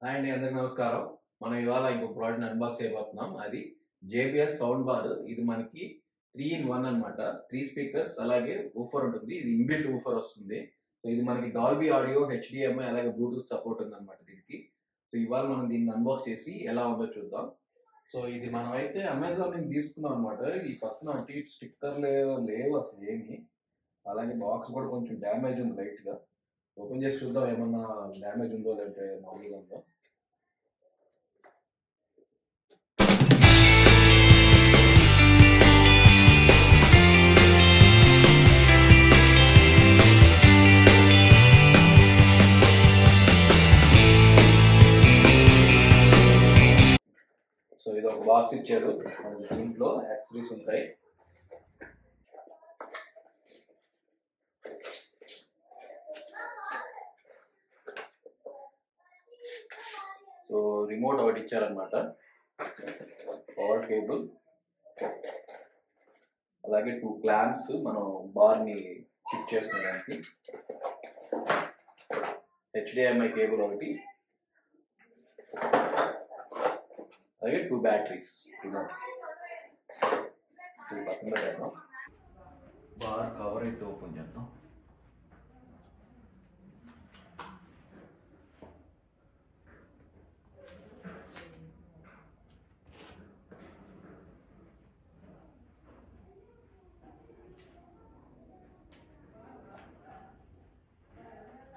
Hi అండి, అందరికి నమస్కారం. మనం ఇవాళ ఇంకో ప్రోడక్ట్ అన్బాక్స్ చేయబోతున్నాం. అది జేబిఎస్ సౌండ్ బార్. ఇది మనకి 3 in 1 అన్నమాట. 3 స్పీకర్స్ అలాగే ఊఫర్ ఉంటుంది. ఇది ఇన్బిల్ట్ ఊఫర్ వస్తుంది. సో ఇది మనకి డాల్బీ ఆడియో, హెచ్డిఎంఐ అలాగే బ్లూటూత్ సపోర్ట్ ఉందన్నమాట దీనికి. సో ఇవాళ మనం దీన్ని అన్బాక్స్ చేసి ఎలా ఉందో చూద్దాం. సో ఇది మనం అయితే అమెజాన్ నుంచి తీసుకున్నాం అనమాట. ఈ పక్కన స్టిక్కర్ లేవు అసలు ఏమి. అలాగే బాక్స్ కూడా కొంచెం డ్యామేజ్ ఉంది లైట్ గా. ఓపెన్ చేసి చూద్దాం ఏమన్నా డ్యామేజ్ ఉందో లేదంటే మామూలుగా ఉందో. సో ఇది ఒక బాక్స్ ఇచ్చారు. దీంట్లో యాక్సరీస్ ఉంటాయి. సో రిమోట్ ఒకటి ఇచ్చారనమాట, పవర్ కేబుల్, అలాగే 2 క్లాంప్స్ మనం బార్ ని ఫిట్ చేసుకోవడానికి, హెచ్డిఎంఐ కేబుల్ ఒకటి, అలాగే 2 బ్యాటరీస్. రిమోట్ పక్కన చేద్దాం. బార్ కవర్ అయితే ఓపెన్ చేద్దాం.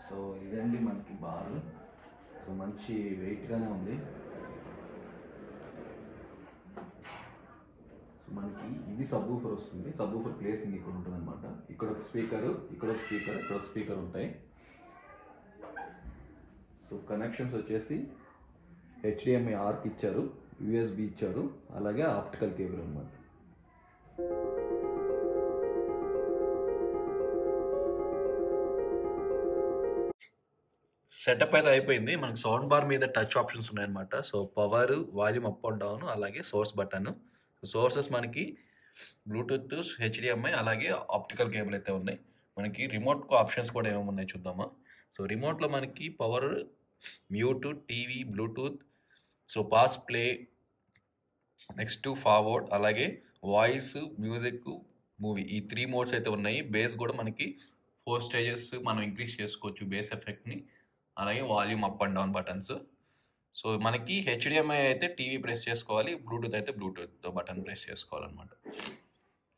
సో ఇదండి మనకి బార్. సో మంచి వెయిట్గానే ఉంది. మనకి ఇది సబ్ ఊఫర్ వస్తుంది. సబ్ ఊఫర్ ప్లేసింగ్ ఇక్కడ ఉంటుంది అనమాట. ఇక్కడ ఒక స్పీకర్, ఇక్కడ ఒక స్పీకర్, ఇక్కడ ఒక స్పీకర్ ఉంటాయి. సో కనెక్షన్స్ వచ్చేసి హెచ్డిఎంఐ ఆర్క్ ఇచ్చారు, యూఎస్బి ఇచ్చారు, అలాగే ఆప్టికల్ కేబుల్ అనమాట. సెటప్ అయితే అయిపోయింది. మనకి సౌండ్ బార్ మీద టచ్ ఆప్షన్స్ ఉన్నాయన్నమాట. So power, volume up and down, అలాగే సోర్స్ బటన్. సోర్సెస్ మనకి బ్లూటూత్, హెచ్డిఎంఐ అలాగే ఆప్టికల్ కేబుల్ అయితే ఉన్నాయి. మనకి రిమోట్ ఆప్షన్స్ కూడా ఏమేమి ఉన్నాయి చూద్దామా. సో రిమోట్లో మనకి power, mute, TV, Bluetooth, so pass, play, next forward, అలాగే వాయిస్, మ్యూజిక్, మూవీ, ఈ 3 మోడ్స్ అయితే ఉన్నాయి. బేస్ కూడా మనకి 4 స్టేజెస్ మనం ఇంక్రీజ్ చేసుకోవచ్చు బేస్ ఎఫెక్ట్ని, అలాగే volume up and down buttons. So మనకి హెచ్డిఎంఐ అయితే టీవీ ప్రెస్ చేసుకోవాలి, బ్లూటూత్ అయితే బ్లూటూత్ బటన్ ప్రెస్ చేసుకోవాలన్నమాట.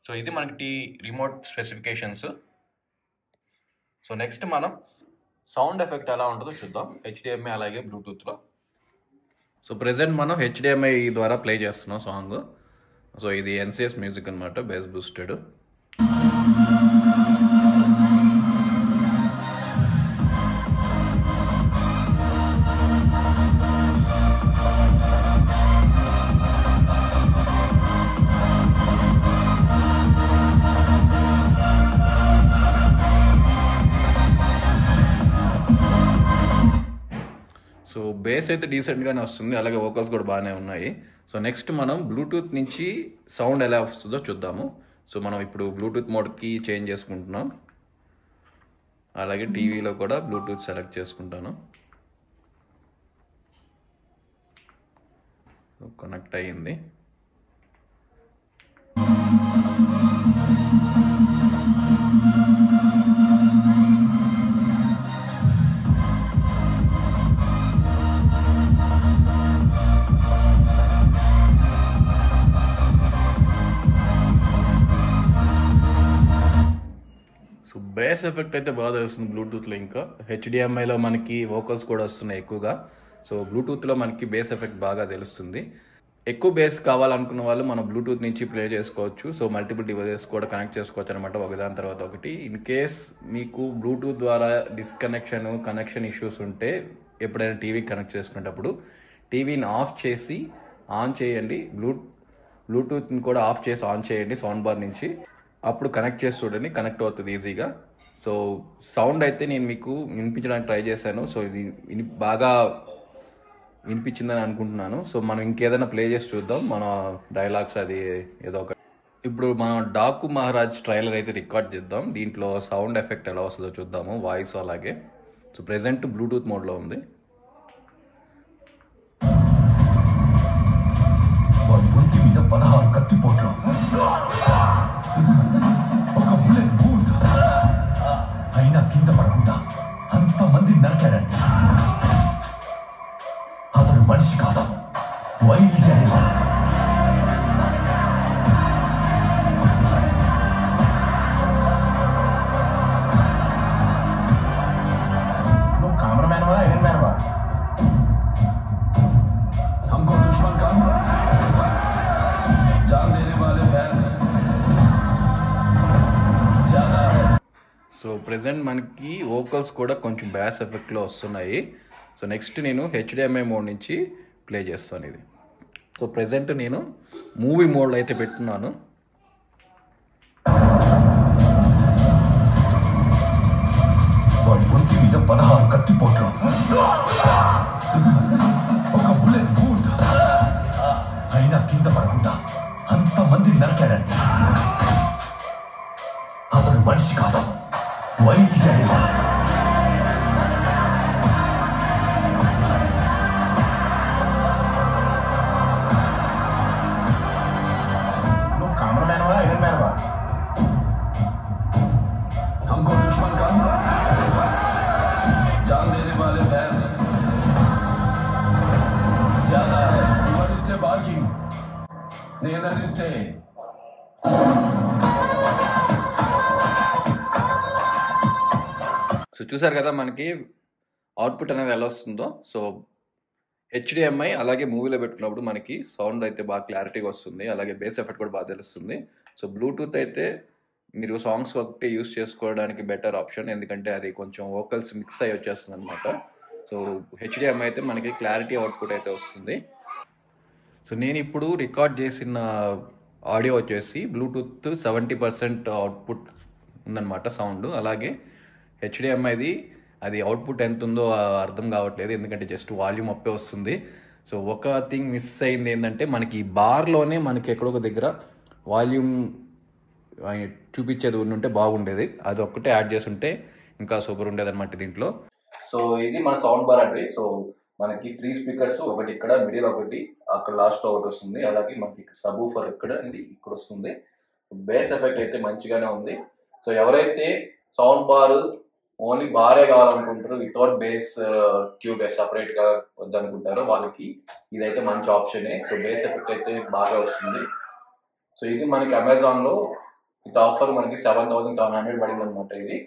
సో ఇది మనకి రిమోట్ స్పెసిఫికేషన్స్. సో నెక్స్ట్ మనం సౌండ్ ఎఫెక్ట్ ఎలా ఉంటుందో చూద్దాం హెచ్డిఎంఐ అలాగే బ్లూటూత్లో. సో ప్రెజెంట్ మనం హెచ్డిఎంఐ ద్వారా ప్లే చేస్తున్నాం సాంగ్. సో ఇది ఎన్సిఎస్ మ్యూజిక్ అనమాట, బేస్ బూస్టెడ్. సో బేస్ అయితే డీసెంట్గానే వస్తుంది, అలాగే వోకల్స్ కూడా బాగానే ఉన్నాయి. సో నెక్స్ట్ మనం బ్లూటూత్ నుంచి సౌండ్ ఎలా వస్తుందో చూద్దాము. సో మనం ఇప్పుడు బ్లూటూత్ మోడ్కి చేంజ్ చేసుకుంటున్నాం, అలాగే టీవీలో కూడా బ్లూటూత్ సెలెక్ట్ చేసుకుంటాను. కనెక్ట్ అయ్యింది. సో బేస్ ఎఫెక్ట్ అయితే బాగా తెలుస్తుంది బ్లూటూత్లో. ఇంకా హెచ్డిఎంఐలో మనకి వోకల్స్ కూడా వస్తున్నాయి ఎక్కువగా. సో బ్లూటూత్లో మనకి బేస్ ఎఫెక్ట్ బాగా తెలుస్తుంది. ఎక్కువ బేస్ కావాలనుకున్న వాళ్ళు మనం బ్లూటూత్ నుంచి ప్లే చేసుకోవచ్చు. సో మల్టిపుల్ డివైసెస్ కూడా కనెక్ట్ చేసుకోవచ్చు అనమాట, ఒకదాని తర్వాత ఒకటి. ఇన్ కేస్ మీకు బ్లూటూత్ ద్వారా కనెక్షన్ ఇష్యూస్ ఉంటే ఎప్పుడైనా టీవీకి కనెక్ట్ చేసుకునేటప్పుడు టీవీని ఆఫ్ చేసి ఆన్ చేయండి, బ్లూటూత్ని కూడా ఆఫ్ చేసి ఆన్ చేయండి సౌండ్ బార్ నుంచి. అప్పుడు కనెక్ట్ చేసి చూడండి, కనెక్ట్ అవుతుంది ఈజీగా. సో సౌండ్ అయితే నేను మీకు వినిపించడానికి ట్రై చేశాను. సో ఇది బాగా వినిపించిందని అనుకుంటున్నాను. సో మనం ఇంకేదైనా ప్లే చేసి చూద్దాం, మన డైలాగ్స్ అది ఏదో ఒక. ఇప్పుడు మనం డాకు మహారాజ్ ట్రైలర్ అయితే రికార్డ్ చేద్దాం. దీంట్లో సౌండ్ ఎఫెక్ట్ ఎలా వస్తుందో చూద్దాము, వాయిస్ అలాగే. సో ప్రెజెంట్ బ్లూటూత్ మోడ్లో ఉంది. కత్తిపోట్లో ఒక బుల్లెట్ బూట్ అయినా కింద పడకుండా అంతమంది నరికాడండి. అతను మనిషి కాదు, వైల్డ్ యానిమల్. నువ్వు కెమెరామ్యాన్వా, ఐరన్ మ్యాన్వా? हमको दुश्मन का जान देने वाले फैंस ज़्यादा है. సో ప్రెజెంట్ మనకి వోకల్స్ కూడా కొంచెం బ్యాస్ ఎఫెక్ట్లో వస్తున్నాయి. సో నెక్స్ట్ నేను హెచ్డిఎంఐ మోడ్ నుంచి ప్లే చేస్తాను ఇది. సో ప్రెజెంట్ నేను మూవీ మోడ్లో అయితే పెట్టున్నాను. వాడి ఒంటి మీద 16 కత్తిపోట్లు, ఒక బుల్లెట్ బూట్ అయినా కింద పడకుండా అంతమంది నరికాడండి. అతను మనిషి కాదు, వైల్డ్ యానిమల్. నువ్వు కెమెరామ్యాన్వా, ఐరన్ మ్యాన్వా? हमको दुश्मन का जान देने वाले फैंस ज़्यादा है. इवरिस्टे बाकी नेनरिस्टे. సో చూసారు కదా మనకి అవుట్పుట్ అనేది ఎలా వస్తుందో. సో హెచ్డిఎంఐ అలాగే మూవీలో పెట్టుకున్నప్పుడు మనకి సౌండ్ అయితే బాగా క్లారిటీగా వస్తుంది, అలాగే బేస్ ఎఫెక్ట్ కూడా బాగా తెలుస్తుంది. సో బ్లూటూత్ అయితే మీరు సాంగ్స్ ఒకటి యూస్ చేసుకోవడానికి బెటర్ ఆప్షన్, ఎందుకంటే అది కొంచెం వోకల్స్ మిక్స్ అయ్యి వచ్చేస్తుంది అనమాట. సో హెచ్డిఎంఐ అయితే మనకి క్లారిటీ అవుట్పుట్ అయితే వస్తుంది. సో నేను ఇప్పుడు రికార్డ్ చేసిన ఆడియో వచ్చేసి బ్లూటూత్ 70% అవుట్పుట్ ఉందన్నమాట సౌండ్. అలాగే హెచ్డిఎంఐది అది అవుట్పుట్ ఎంత ఉందో అర్థం కావట్లేదు, ఎందుకంటే జస్ట్ వాల్యూమ్ అప్పే వస్తుంది. సో ఒక థింగ్ మిస్ అయింది ఏంటంటే మనకి బార్లోనే మనకి ఎక్కడొక దగ్గర వాల్యూమ్ చూపించేది ఉంటే బాగుండేది. అది ఒక్కటే యాడ్ చేసి ఉంటే ఇంకా సూపర్ ఉండేది అనమాట దీంట్లో. సో ఇది మన సౌండ్ బార్ అండి. సో మనకి 3 స్పీకర్స్, ఒకటి ఇక్కడ మిడిల్, ఒకటి అక్కడ లాస్ట్లో ఒకటి వస్తుంది. అలాగే మనకి సబ్ ఊఫర్ ఇక్కడ ఇక్కడ వస్తుంది. బేస్ ఎఫెక్ట్ అయితే మంచిగానే ఉంది. సో ఎవరైతే సౌండ్ బార్ ఓన్లీ బారే కావాలనుకుంటారు, వితౌట్ బేస్ ట్యూబ్ సపరేట్గా వద్దనుకుంటారో వాళ్ళకి ఇదైతే మంచి ఆప్షనే. సో బేస్ ఎఫెక్ట్ అయితే బాగా వస్తుంది. సో ఇది మనకి అమెజాన్లో విత్ ఆఫర్ మనకి 7,700 పడింది అనమాట. ఇది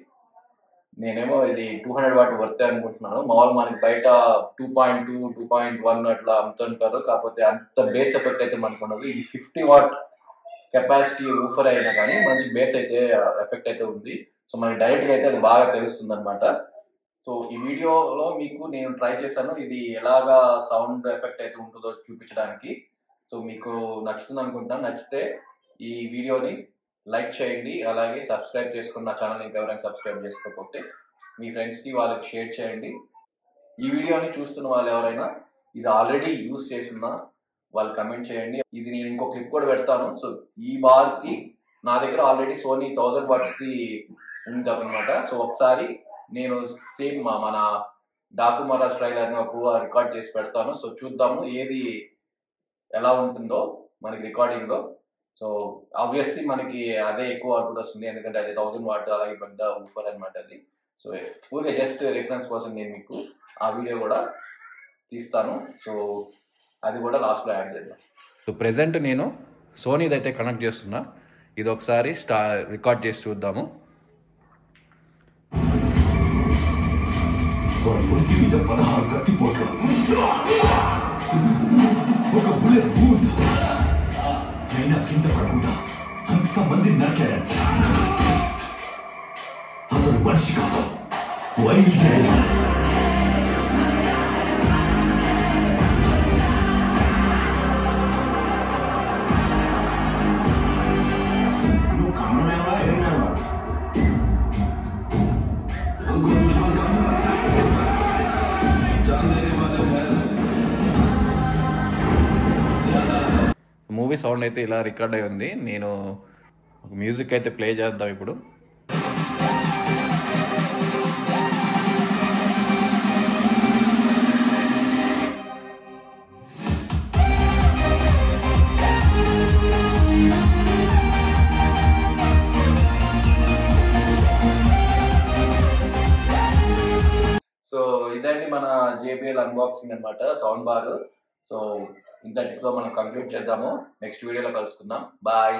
నేనేమో ఇది 200 వాట్ వర్తే అనుకుంటున్నాను. మామూలు మనకి బయట 2.2, 2.1 అట్లా అమ్ముతుంటారు, కాకపోతే అంత బేస్ ఎఫెక్ట్ అయితే మనకు ఉండదు. ఇది 50 వాట్ కెపాసిటీ ఊఫర్ అయినా కానీ మంచి బేస్ అయితే ఎఫెక్ట్ అయితే ఉంది. సో మనకి డైరెక్ట్గా అయితే అది బాగా తెలుస్తుంది అనమాట. సో ఈ వీడియోలో మీకు నేను ట్రై చేశాను ఇది ఎలాగా సౌండ్ ఎఫెక్ట్ అయితే ఉంటుందో చూపించడానికి. సో మీకు నచ్చుతుంది అనుకుంటున్నాను. నచ్చితే ఈ వీడియోని లైక్ చేయండి, అలాగే సబ్స్క్రైబ్ చేసుకున్న నా ఛానల్ ఇంకా ఎవరైనా సబ్స్క్రైబ్ చేసుకోకపోతే మీ ఫ్రెండ్స్కి వాళ్ళకి షేర్ చేయండి. ఈ వీడియోని చూస్తున్న వాళ్ళు ఎవరైనా ఇది ఆల్రెడీ యూజ్ చేస్తున్నా వాళ్ళు కమెంట్ చేయండి. ఇది నేను ఇంకో క్లిప్ కూడా పెడతాను. సో ఈ బార్కి నా దగ్గర ఆల్రెడీ సోనీ 1000 వాట్స్ది ఉంది అనమాట. సో ఒకసారి నేను సేమ్ మన డాకు మహారాజ్ ట్రైలర్ని ఒక రికార్డ్ చేసి పెడతాను. సో చూద్దాము ఏది ఎలా ఉంటుందో మనకి రికార్డింగ్లో. సో ఆబ్వియస్లీ మనకి అదే ఎక్కువ అవుట్పుట్ వస్తుంది, ఎందుకంటే అది 1000 వాట్ అలాగే పెద్ద ఊఫర్ అనమాట అది. సో ఊరికే జస్ట్ రిఫరెన్స్ కోసం నేను మీకు ఆ వీడియో కూడా తీస్తాను. సో అది కూడా లాస్ట్లో యాడ్ చేద్దాం. సో ప్రెజెంట్ నేను సోనీది అయితే కనెక్ట్ చేస్తున్నా. ఇది ఒకసారి రికార్డ్ చేసి చూద్దాము. ఒంటి మీద 16 కత్తిపోట్లు, ఒక బుల్లెట్ బూట్ అయినా కింద పడకుండా అంతమంది నరికాడండి. అతను మనిషి కాదు, వైల్డ్ యానిమల్. నువ్వు కెమెరామ్యాన్వా, ఐరన్ మ్యాన్వా? మూవీ సౌండ్ అయితే ఇలా రికార్డ్ అయి ఉంది. నేను మ్యూజిక్ అయితే ప్లే చేద్దాం ఇప్పుడు. ఇదండి మన JBL అన్బాక్సింగ్ అన్నమాట, సౌండ్ బార్. సో ఇంతటితో మనం కంప్లీట్ చేద్దాము. నెక్స్ట్ వీడియోలో కలుసుకుందాం. బాయ్.